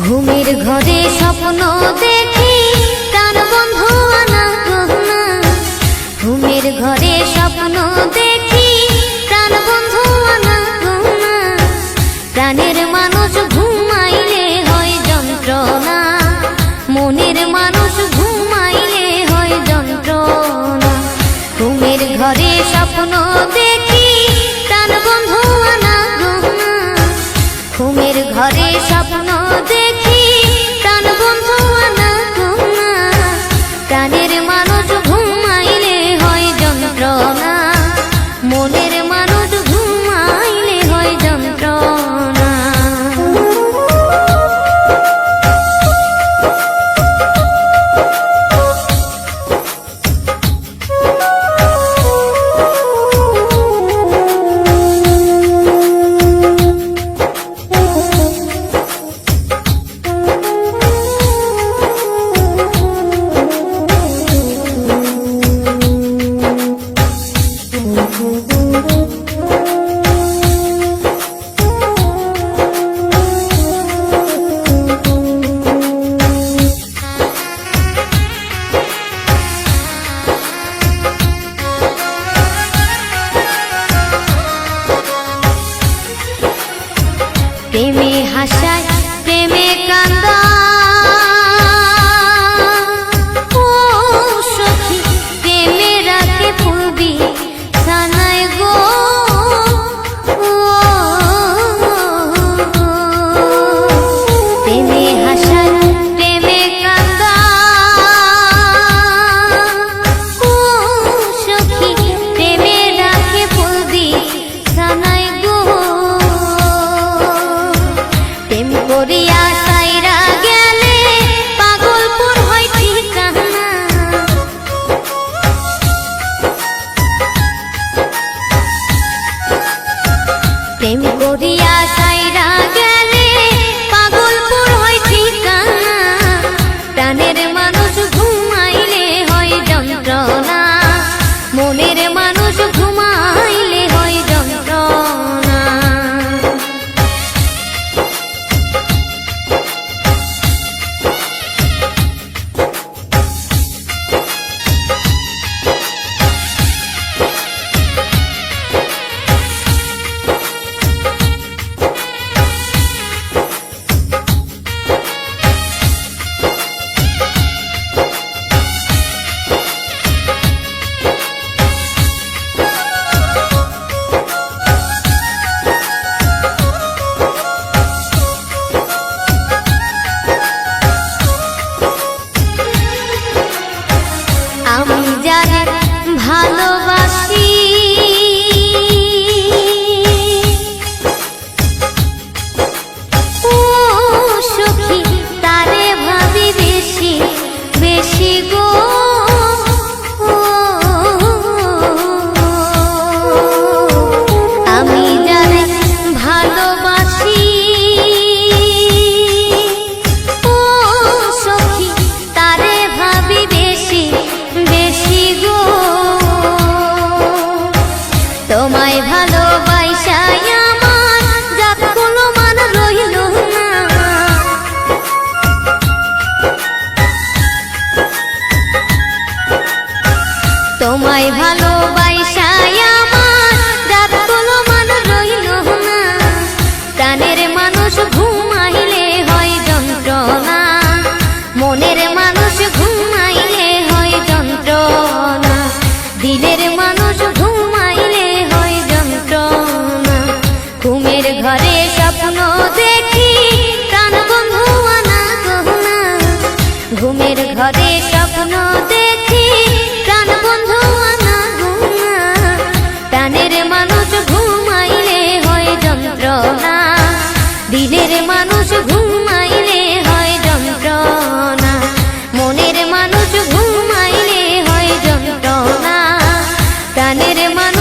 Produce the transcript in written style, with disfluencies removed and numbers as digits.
ঘুমের ঘরে স্বপ্ন দেখি প্রাণ বন্ধু আনা গহনা। ঘুমের ঘরে স্বপ্ন দেখি প্রাণ বন্ধু আনা গহনা। প্রাণের মানুষ ঘুমাইলে হয় যন্ত্রণা, মনের মানুষ ঘুমাইলে হয় যন্ত্রণা। ঘুমের ঘরে স্বপ্ন দেখি প্রাণ বন্ধু আনা গহনা। ঘুমের ঘরে স্বপ্ন দেখি প্রাণ বন্ধু আনা গহনা। প্রাণের মানুষ ঘুমাইলে হয় যন্ত্রণা, মনের মানুষ ঘুমাইলে হয় যন্ত্রণা। প্রেমে হাসায় প্রেমে কান্দা, ও সখী প্রেমে রাখে ফুলবি সানায় গো। প্রেমে হাসায় প্রেমে কান্দা, ও সখী প্রেমে রাখে ফুলবি সানায় গো। প্রেম করিয়া সাইরা গেলে পাগলপুর হয় ঠিকানা। প্রেম করিয়া সাইরা গেলে পাগলপুর হয় ঠিকানা। প্রাণের মানুষ ঘুমাইলে হয় যন্ত্রণা, মনের মানুষ ঘুমাইলে হয় যন্ত্রণা। আমি যারে ভালোবাসি, ও সখী তারে ভাবি বেশি বেশি গো। আমি যারে ভালোবাসি, ও সখী তারে ভাবি বেশি বেশি গো। তোমায় ভালোবাসায় আমার জাত কোনো মান রইল না। তোমায় ভালোবাসায় আমার জাত কোনো মান রইল না। প্রাণের মানুষ ঘুমাইলে হয় যন্ত্রণা, মনের মানুষ ঘুমাইলে হয় যন্ত্রণা। দিলের মানুষ ঘুমাইলে হয় যন্ত্রণা। ঘুমের ঘরে স্বপ্ন দেখি প্রাণ বন্ধু আনা গহনা। ঘুমের ঘরে স্বপ্ন দেখি প্রাণ বন্ধু আনা গহনা। প্রাণের মানুষ ঘুমাইলে হয় যন্ত্রণা, দিলের মানুষ ঘুমাইলে হয় যন্ত্রণা। মনের মানুষ ঘুমাইলে হয় যন্ত্রণা, প্রাণের মানুষ